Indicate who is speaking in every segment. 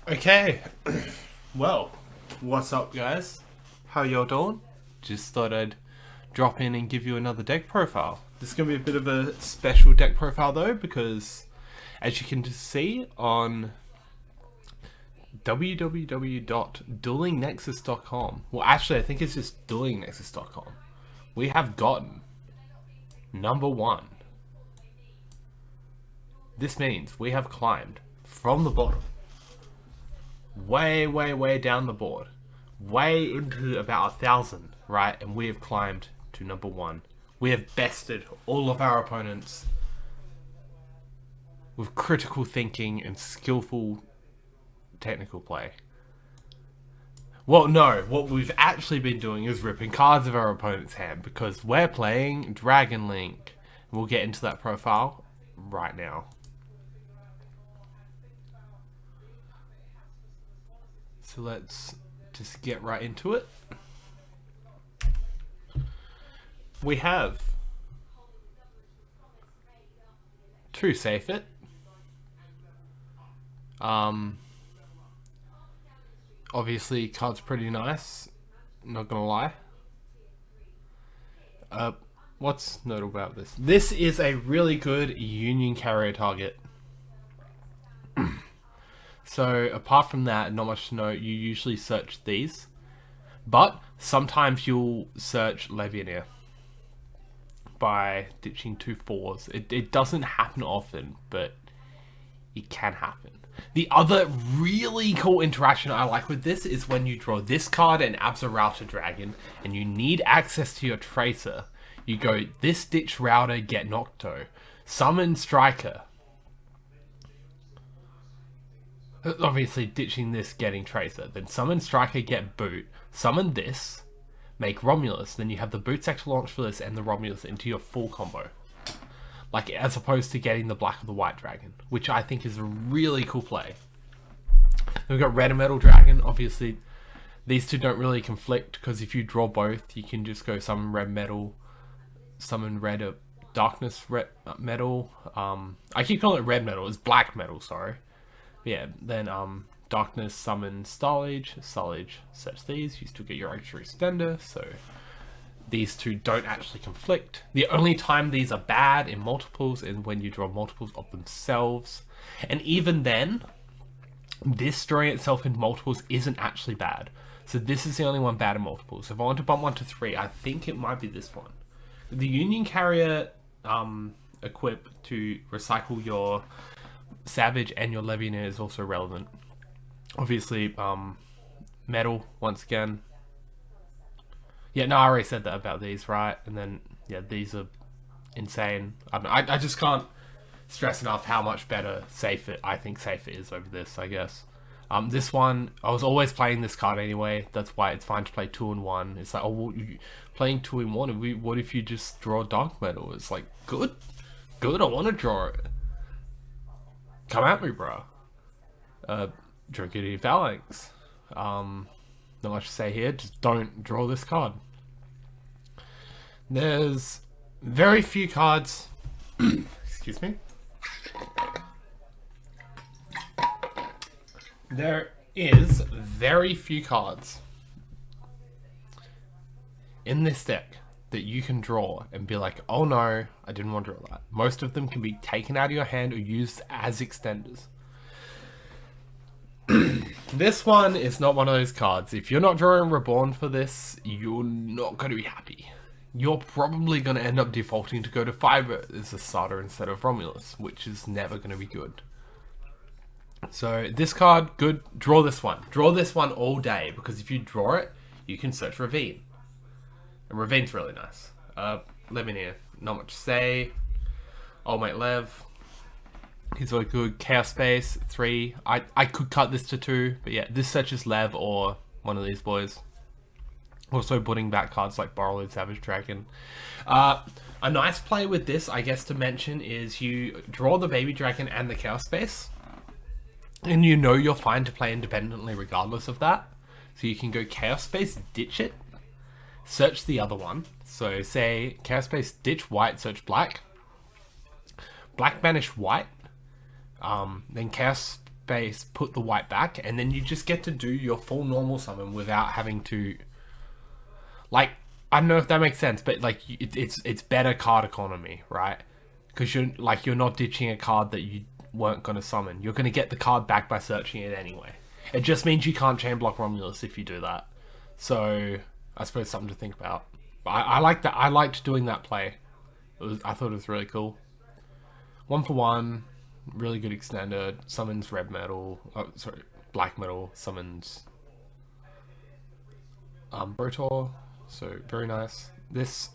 Speaker 1: Okay, well, what's up guys? How y'all doing? Just thought I'd drop in and give you another deck profile. This is going to be a bit of a special deck profile though, because as you can see on www.duelingnexus.com, well actually I think it's just duelingnexus.com, we have gotten number 1. This means we have climbed from the bottom way down the board, way into about 1,000, right? And we have climbed to number 1. We have bested all of our opponents with critical thinking and skillful technical play. Well, no, what we've actually been doing is ripping cards of our opponent's hand, because we're playing Dragon Link. We'll get into that profile right now. So let's just get right into it. We have 2 Safe It. Obviously, card's pretty nice. Not gonna lie. What's notable about this? This is a really good Union carrier target. So apart from that, not much to note. You usually search these, but sometimes you'll search Levianeer by ditching 2 4s. It doesn't happen often, but it can happen. The other really cool interaction I like with this is when you draw this card and Router Dragon, and you need access to your Tracer. You go this ditch Router, get Nocto, summon Striker. Obviously ditching this, getting Tracer, then summon Striker, get Boot, summon this, make Romulus, then you have the Boot Sector launch for this and the Romulus into your full combo. Like, as opposed to getting the black or the white dragon, which I think is a really cool play. Then we've got Red and Metal Dragon. Obviously, these two don't really conflict, because if you draw both, you can just go summon Red Metal, summon Red Darkness Red Metal. I keep calling it Red Metal, it's Black Metal, sorry. Yeah, then Darkness summon Starlage, search these, you still get your extra extender, so these two don't actually conflict. The only time these are bad in multiples is when you draw multiples of themselves, and even then, this drawing itself in multiples isn't actually bad. So this is the only one bad in multiples. If I want to bump 1 to 3, I think it might be this one. The Union Carrier equip to recycle your Savage and your Levianeer is also relevant. Obviously, Metal, once again. Yeah, no, I already said that about these, right? And then, yeah, these are insane. I just can't stress enough how much better I think Safe It is over this, I guess. This one, I was always playing this card anyway. That's why it's fine to play 2 and 1. It's like, oh, well, playing 2 and 1, what if you just draw Dark Metal? It's like, good, I want to draw it. Come at me, bro. Dragidity Phalanx. Not much to say here, just don't draw this card. There's very few cards. Excuse me. There is very few cards in this deck that you can draw and be like, oh no, I didn't want to draw that. Most of them can be taken out of your hand or used as extenders. This one is not one of those cards. If you're not drawing Reborn for this, you're not going to be happy. You're probably going to end up defaulting to go to Fiber as a starter instead of Romulus, which is never going to be good. So this card, good. Draw this one. Draw this one all day, because if you draw it, you can search Ravine. And Ravine's really nice. Levianeer, not much to say. Old Mate Lev, he's really good. Chaos Space, 3. I could cut this to 2, but yeah, this searches Lev or one of these boys. Also putting back cards like Borrowed Savage Dragon. A nice play with this, I guess, to mention is you draw the Baby Dragon and the Chaos Space, and you know you're fine to play independently regardless of that. So you can go Chaos Space, ditch it, search the other one. So say Chaos Space, ditch white, search black. Black banish white. Then Chaos base, put the white back, and then you just get to do your full normal summon without having to, like, I don't know if that makes sense, but like it's better card economy, right? Because you're not ditching a card that you weren't going to summon. You're going to get the card back by searching it anyway. It just means you can't chain block Romulus if you do that. So I suppose something to think about. But I like that. I liked doing that play. I thought it was really cool. 1-for-1, really good extender. Summons red metal. Oh, sorry, black metal. Summons Brotor. So very nice. This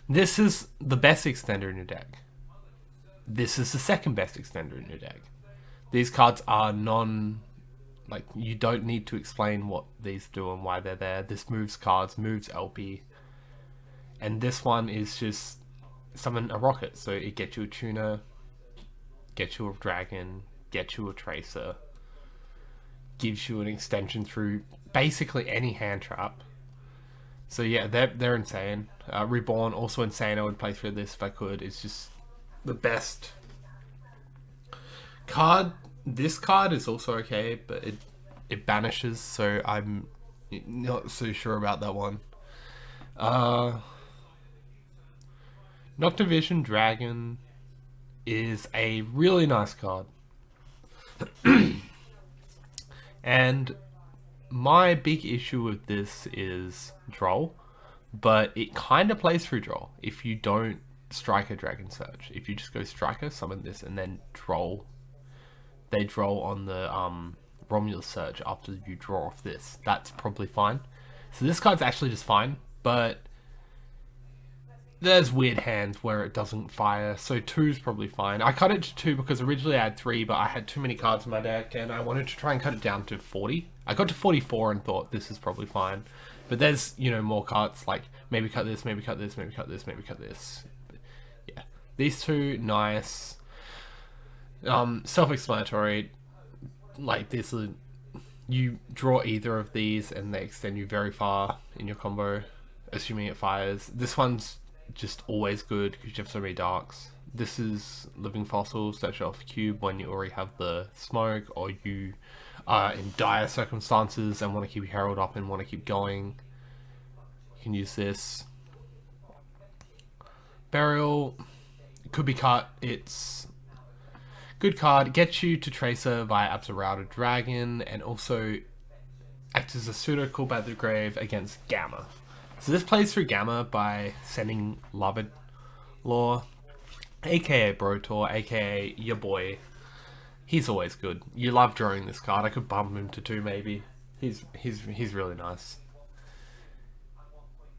Speaker 1: this is the best extender in your deck. This is the second best extender in your deck. These cards are like, you don't need to explain what these do and why they're there. This moves cards, moves LP. And this one is just summon a rocket. So it gets you a tuner, gets you a dragon, gets you a tracer, gives you an extension through basically any hand trap. So yeah, they're insane. Reborn, also insane. I would play through this if I could. It's just the best card. This card is also okay, but it banishes, so I'm not so sure about that one. Noctivision Dragon is a really nice card. And my big issue with this is Droll, but it kind of plays through Droll if you don't Striker Dragon Search. If you just go Striker, summon this, and then Droll, they Droll on the Romulus Search after you draw off this. That's probably fine. So this card's actually just fine, but there's weird hands where it doesn't fire, so 2's probably fine. I cut it to 2 because originally I had 3, but I had too many cards in my deck, and I wanted to try and cut it down to 40. I got to 44 and thought this is probably fine. But there's, you know, more cards, like maybe cut this, maybe cut this, maybe cut this, maybe cut this. But yeah, these two, nice. Self-explanatory. Like, this is, you draw either of these and they extend you very far in your combo, assuming it fires. This one's just always good because you have so many darks. This is Living Fossil, search off cube when you already have the smoke, or you are in dire circumstances and want to keep your Herald up and want to keep going. You can use this. Burial, it could be cut. It's good card. Gets you to Tracer via Absolute Dragon, and also acts as a pseudo call by the grave against Gamma. So this plays through Gamma by sending Loved Law, aka Brotor, aka your boy. He's always good. You love drawing this card. I could bump him to 2 maybe. He's really nice.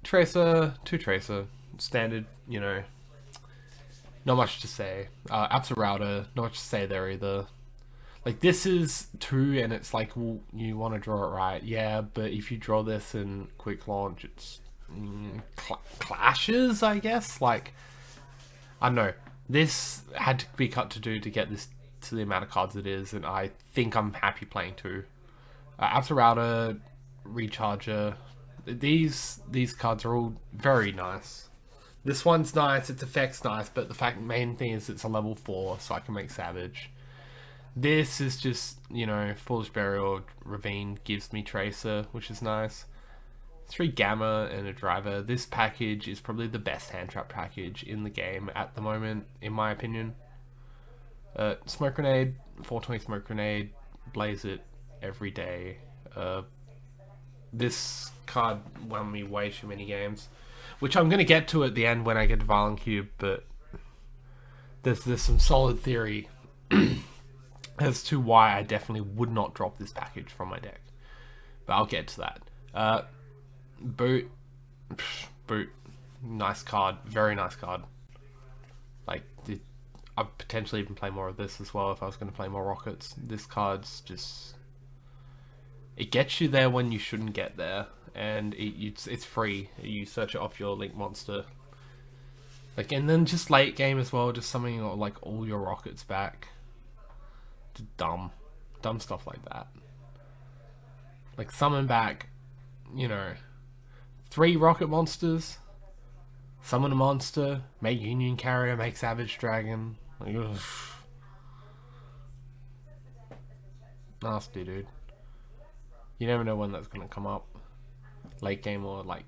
Speaker 1: Tracer, 2 Tracer, standard, you know. Not much to say. Absolute, not much to say there either. Like, this is 2 and it's like, well, you want to draw it right. Yeah, but if you draw this in quick launch, it's clashes, I guess. Like, I don't know. This had to be cut to 2 to get this to the amount of cards it is, and I think I'm happy playing 2. Absolute, Recharger. These cards are all very nice. This one's nice, its effect's nice, but the main thing is it's a level 4, so I can make Savage. This is just, you know, Foolish Burial, Ravine gives me Tracer, which is nice. 3 Gamma and a Driver. This package is probably the best hand trap package in the game at the moment, in my opinion. Smoke Grenade, 420 Smoke Grenade, blaze it every day. This card won me way too many games, which I'm going to get to at the end when I get to Violent Cube, but there's some solid theory as to why I definitely would not drop this package from my deck. But I'll get to that. Boot, nice card, very nice card. Like, I'd potentially even play more of this as well if I was going to play more Rockets. This card's just, it gets you there when you shouldn't get there, and it's free. You search it off your Link monster. Like, and then just late game as well, just summoning like all your Rockets back. Just dumb stuff like that. Like, summon back, you know, 3 Rocket monsters, summon a monster, make Union Carrier, make Savage Dragon. Like, Nasty, dude. You never know when that's gonna come up. Late game or like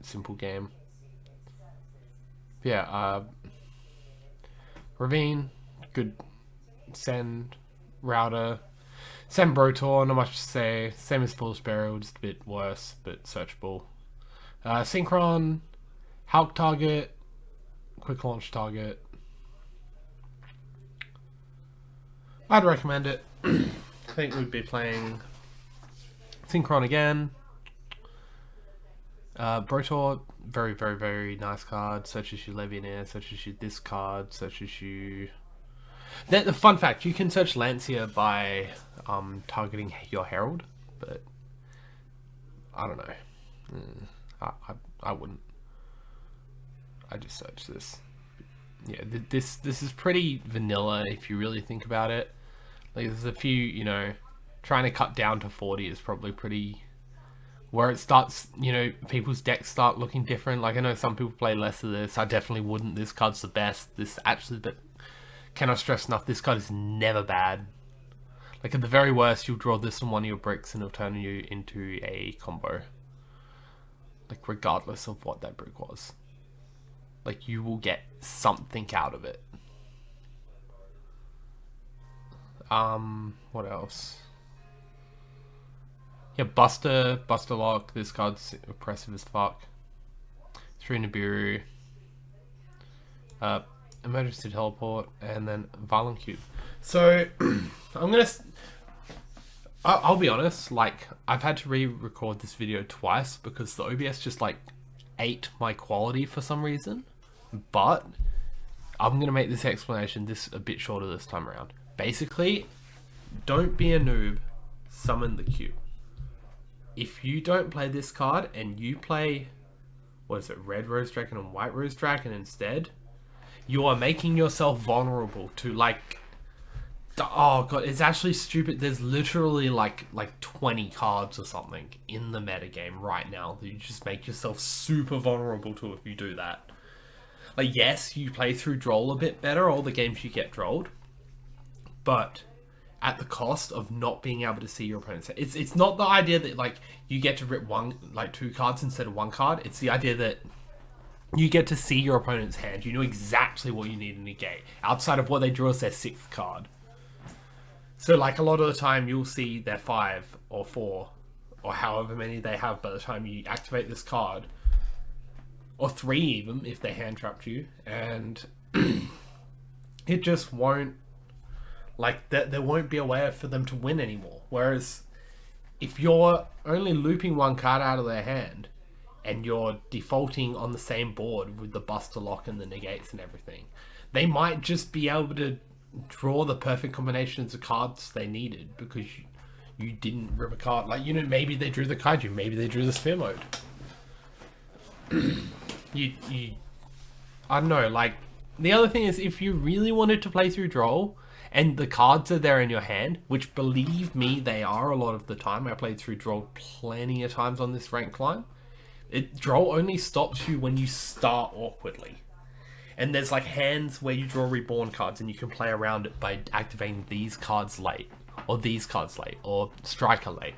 Speaker 1: simple game. Yeah, Ravine, good. Send, Router, Send Brotor, not much to say. Same as Fool's Burial, just a bit worse, but searchable. Synchron, Hulk target, quick launch target. I'd recommend it. I think we'd be playing Synchron again. Brotor, very, very, very nice card. Search issue Legionnaire, search issue this card, search issue... The fun fact, you can search Lancia by targeting your Herald, but I don't know. I wouldn't. I just search this. Yeah, this is pretty vanilla if you really think about it. Like there's a few, you know, trying to cut down to 40 is probably pretty... Where it starts, you know, people's decks start looking different. Like I know some people play less of this. I definitely wouldn't. This card's the best. This actually, but cannot stress enough, this card is never bad. Like at the very worst, you'll draw this on one of your bricks and it'll turn you into a combo. Like regardless of what that brick was. Like you will get something out of it. What else? Yeah, Buster Lock. This card's impressive as fuck. 3 Nibiru. Emergency Teleport, and then Violent Cube. So, I'll be honest, like, I've had to re-record this video twice because the OBS just, like, ate my quality for some reason. But, I'm gonna make this explanation a bit shorter this time around. Basically, don't be a noob, summon the cube. If you don't play this card and you play, what is it, Red Rose Dragon and White Rose Dragon instead, you are making yourself vulnerable to like, oh god, it's actually stupid. There's literally like 20 cards or something in the metagame right now that you just make yourself super vulnerable to if you do that. Like yes, you play through Droll a bit better, all the games you get Drolled, but at the cost of not being able to see your opponent's hand. It's not the idea that like you get to rip two cards instead of one card. It's the idea that you get to see your opponent's hand. You know exactly what you need to negate outside of what they draw as their 6th card. So like a lot of the time you'll see their 5 or 4 or however many they have by the time you activate this card, or 3 even if they hand trapped you, and it just won't, like there won't be a way for them to win anymore. Whereas if you're only looping one card out of their hand and you're defaulting on the same board with the Buster Lock and the negates and everything, they might just be able to draw the perfect combinations of cards they needed because you didn't rip a card. Like, you know, maybe they drew the Kaiju, maybe they drew the Sphere Mode. I don't know, like, the other thing is if you really wanted to play through Droll and the cards are there in your hand, which believe me, they are a lot of the time. I played through Droll plenty of times on this rank climb. Droll only stops you when you start awkwardly. And there's like hands where you draw reborn cards and you can play around it by activating these cards late, or these cards late, or Striker late,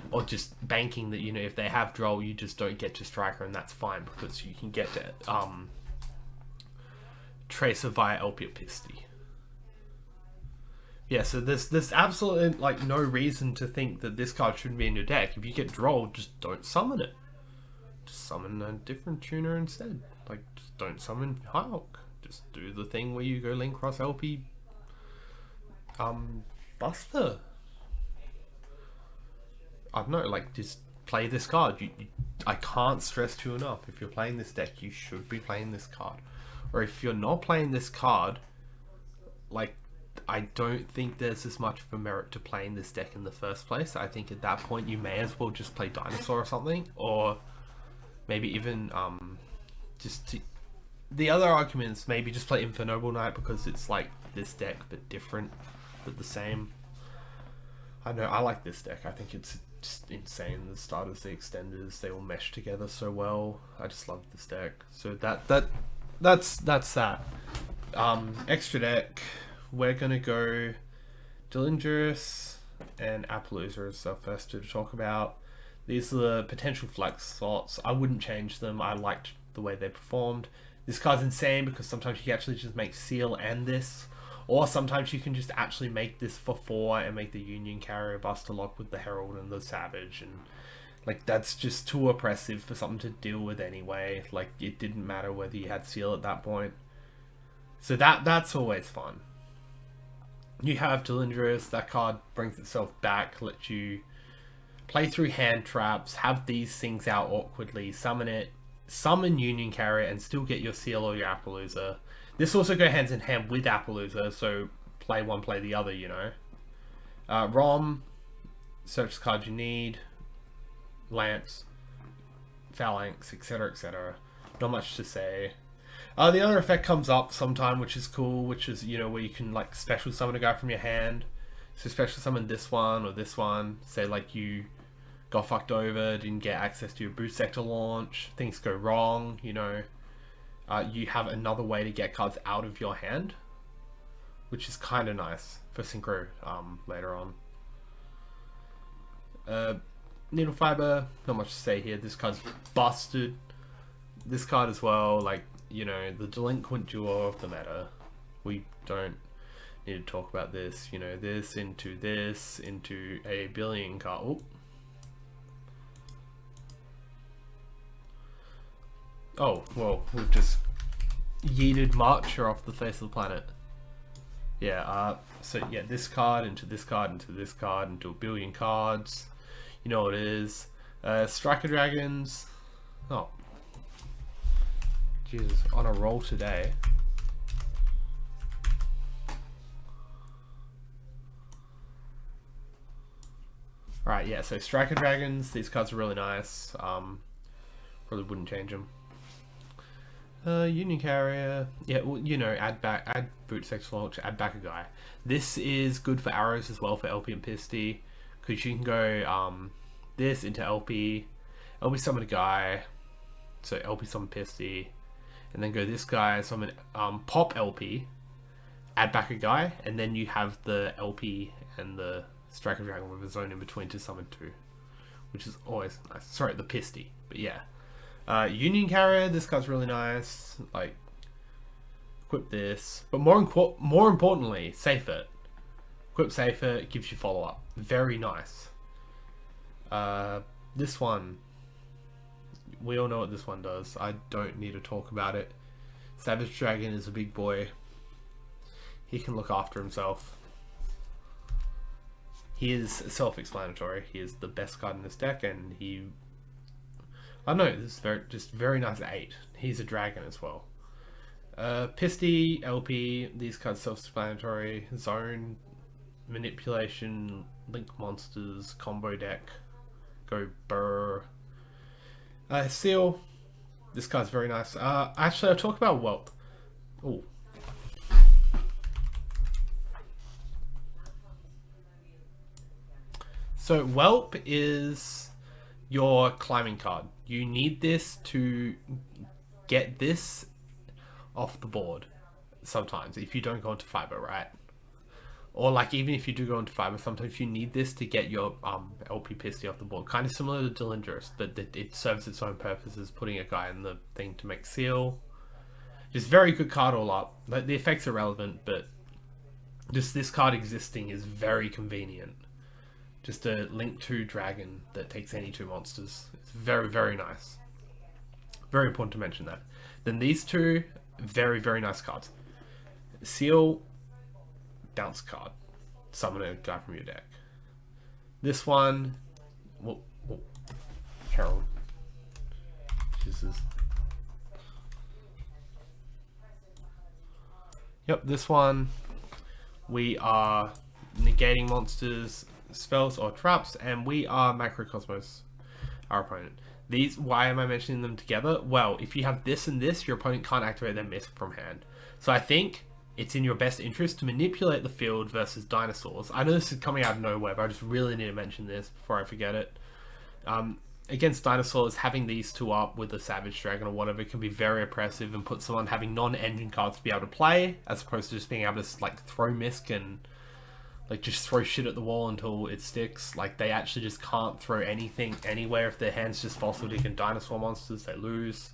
Speaker 1: or just banking that, you know, if they have Droll, you just don't get to Striker, and that's fine because you can get to Tracer via LP or Pisty. Yeah, so there's absolutely like no reason to think that this card shouldn't be in your deck. If you get Droll, just don't summon it. Just summon a different tuner instead. Like, just don't summon Hulk. Just do the thing where you go Link Cross LP Buster. I don't know, like, just play this card. I can't stress to enough. If you're playing this deck, you should be playing this card. Or if you're not playing this card, like, I don't think there's as much of a merit to playing this deck in the first place. I think at that point you may as well just play Dinosaur or something, or maybe even the other argument is maybe just play Infernoble Knight because it's like this deck but different but the same. I know, I like this deck. I think it's just insane. The starters, the extenders, they all mesh together so well. I just love this deck. So that's that. Extra deck, we're gonna go Dillingerous, and Appaloosa is the first two to talk about. These are the potential flex slots. I wouldn't change them. I liked the way they performed. This card's insane because sometimes you can actually just make Seal and this, or sometimes you can just actually make this for 4 and make the Union Carrier Buster Lock with the Herald and the Savage, and like that's just too oppressive for something to deal with anyway. Like it didn't matter whether you had Seal at that point. So that's always fun. You have Delindrous. That card brings itself back, lets you play through hand traps, have these things out awkwardly, summon it, summon Union Carrier, and still get your Seal or your Appaloosa. This also goes hands in hand with Appaloosa, so play one, play the other, you know. Rom, search the cards you need, Lance, Phalanx, etc, etc. Not much to say. The other effect comes up sometime, which is cool, which is, you know, where you can like special summon a guy from your hand. So special summon this one or this one. Say like you got fucked over, didn't get access to your boost sector launch, things go wrong, you know. You have another way to get cards out of your hand, which is kind of nice for Synchro later on. Needle Fiber, not much to say here. This card's busted. This card as well, like, you know, the delinquent duo of the meta. We don't need to talk about this. You know, this into a billion card. Oh. Oh, well, we've just yeeted Marcher off the face of the planet. Yeah, so yeah, this card into this card into this card into a billion cards. You know what it is. Striker Dragons. Oh. Jesus, on a roll today. Alright, yeah, so Striker Dragons, these cards are really nice. Probably wouldn't change them. Union Carrier, yeah, well, you know, add boot sex launch, add back a guy. This is good for arrows as well for LP and Pisty, because you can go this into LP summon a guy, so LP summon Pisty, and then go this guy, summon pop LP, add back a guy, and then you have the LP and the Striker Dragon with a zone in between to summon 2, which is always nice. Sorry, the Pisty, but yeah. Union Carrier, this card's really nice. Like, equip this, but more importantly, safe it. Equip safe it, gives you follow up. Very nice. This one, we all know what this one does. I don't need to talk about it. Savage Dragon is a big boy. He can look after himself. He is self-explanatory. He is the best card in this deck, and he... I know, this is very nice 8. He's a dragon as well. Pisty, LP, these cards self-explanatory. Zone, manipulation, link monsters, combo deck. Go burr. Seal, this card's very nice. Actually, I'll talk about Whelp. Ooh. So Whelp is your climbing card. You need this to get this off the board sometimes if you don't go into fiber, right? Or like even if you do go into fiber, sometimes you need this to get your LP Pisty off the board. Kind of similar to Delindrous, but it serves its own purpose as putting a guy in the thing to make Seal. Just very good card all up. Like, the effects are relevant, but just this card existing is very convenient. Just a Link 2 dragon that takes any 2 monsters. It's very, very nice. Very important to mention that. Then these two, very, very nice cards. Seal, bounce card. Summon a guy from your deck. This one, whoa, Harold. Jesus. Yep, this one, we are negating monsters, spells or traps, and we are Macrocosmos, our opponent. These, why am I mentioning them together? Well, if you have this and this, your opponent can't activate their Misc from hand. So I think it's in your best interest to manipulate the field versus dinosaurs. I know this is coming out of nowhere, but I just really need to mention this before I forget it. Against dinosaurs, having these two up with a Savage Dragon or whatever can be very oppressive and put someone having non-engine cards to be able to play, as opposed to just being able to like throw Misc and like just throw shit at the wall until it sticks. Like they actually just can't throw anything anywhere if their hands just fossil dig and dinosaur monsters. They lose,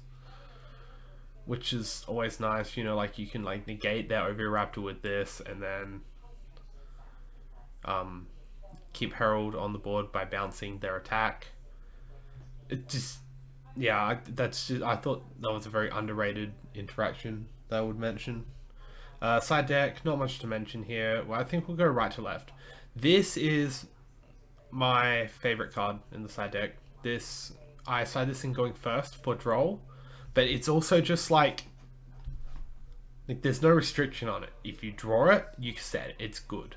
Speaker 1: which is always nice. You know, like you can like negate their Oviraptor with this, and then keep Herald on the board by bouncing their attack. It just, yeah, that's just, I thought that was a very underrated interaction that I would mention. Side deck, not much to mention here. Well, I think we'll go right to left. This is my favorite card in the side deck. I side this in going first for draw, but it's also just like there's no restriction on it. If you draw it, you set it. It's good.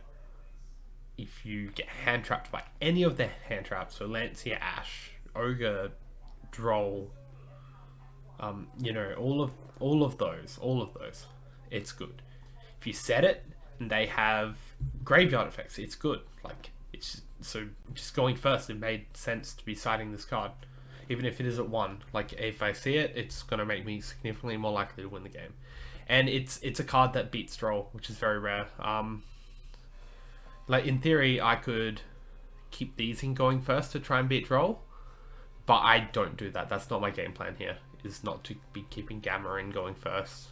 Speaker 1: If you get hand trapped by any of the hand traps, so Lancia, Ash, Ogre, Droll, you know, all of those, it's good. If you set it and they have graveyard effects, it's good. Like it's so just going first, it made sense to be siding this card, even if it is at 1. Like if I see it, it's gonna make me significantly more likely to win the game, and it's a card that beats Droll, which is very rare. Like in theory, I could keep these in going first to try and beat Droll, but I don't do that. That's not my game plan here. Is not to be keeping Gamma in going first.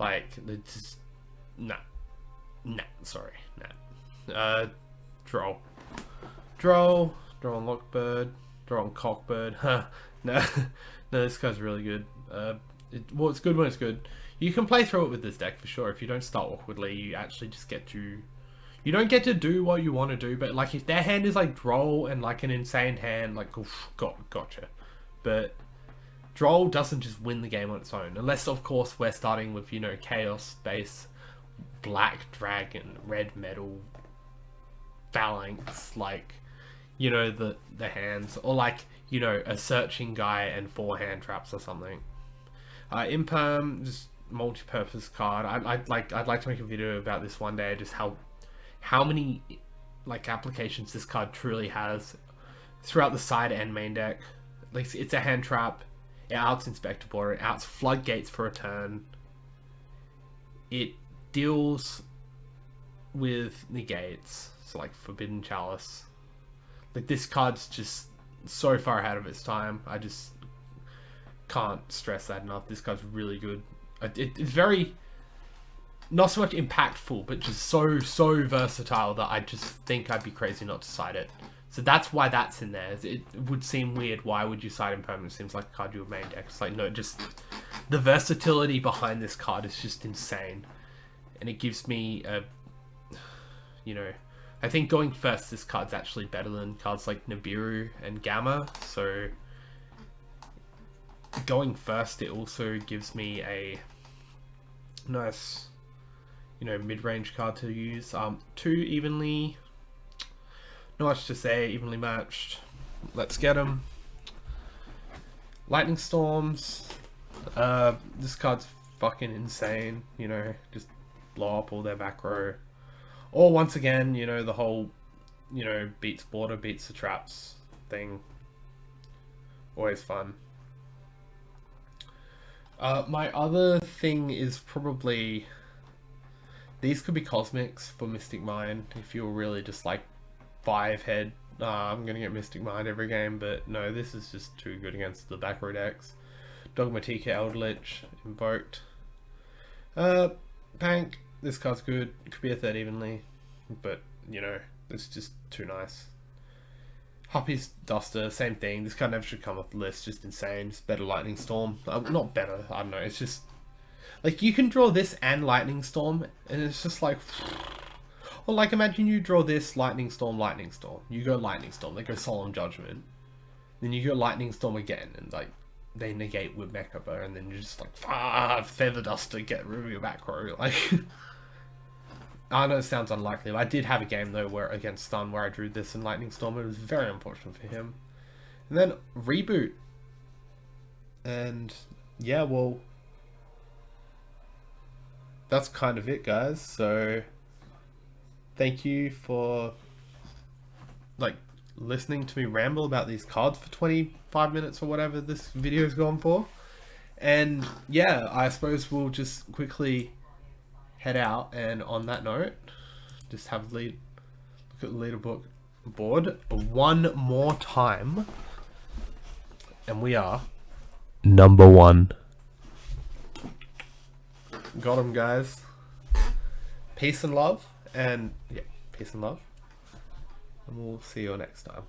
Speaker 1: Like just sorry. Droll on Lockbird, draw on Cockbird. Huh? No, this guy's really good. Well, it's good when it's good. You can play through it with this deck for sure. If you don't start awkwardly, you actually just get to. You don't get to do what you want to do, but like if their hand is like Droll and like an insane hand, like oof, gotcha. But Droll doesn't just win the game on its own, unless of course we're starting with, you know, Chaos Base, Black Dragon, Red Metal, Phalanx, like, you know, the hands, or like, you know, a searching guy and 4 hand traps or something. Imperm, just multi-purpose card. I'd like to make a video about this one day, just how many like applications this card truly has throughout the side and main deck. Like it's a hand trap, it outs Inspector Board, it outs Floodgates for a turn, it deals with negates, so like Forbidden Chalice. Like this card's just so far ahead of its time. I just can't stress that enough. This card's really good. It's very, not so much impactful, but just so versatile that I just think I'd be crazy not to side it. So that's why that's in there. It would seem weird. Why would you side Impermanent? It seems like a card you would main deck. It's like, no, just the versatility behind this card is just insane. And it gives me a, you know, I think going first, this card's actually better than cards like Nibiru and Gamma. So going first, it also gives me a nice, you know, mid-range card to use. 2 evenly, not much to say, evenly matched. Let's get them. Lightning Storms. This card's fucking insane, you know, just blow up all their back row. Or once again, you know, the whole, you know, beats border, beats the traps thing. Always fun. My other thing is probably, these could be Cosmics for Mystic Mind if you're really just like 5 head. I'm gonna get Mystic Mind every game, but no, this is just too good against the back row decks. Dogmatika, Eldritch, Invoked. Pank, this card's good. Could be a 3rd evenly, but you know, it's just too nice. Huppy's Duster, same thing. This card never should come off the list. Just insane. It's better Lightning Storm. Not better. I don't know. It's just like you can draw this and Lightning Storm, and it's just like, or like imagine you draw this Lightning Storm, Lightning Storm. You go Lightning Storm. They go Solemn Judgment. Then you go Lightning Storm again, and like they negate with Mechaba, and then you're just like, Feather Duster, get rid of your back row. Like. I know it sounds unlikely, but I did have a game though where against Stun where I drew this in Lightning Storm. It was very unfortunate for him. And then Reboot. And yeah, well, that's kind of it, guys. So thank you for like listening to me ramble about these cards for 25 minutes or whatever this video's gone for. And yeah, I suppose we'll just quickly head out, and on that note, Just have look at the leaderboard one more time, and we are number 1. Got him, guys. Peace and love, and yeah, peace and love, and we'll see you next time.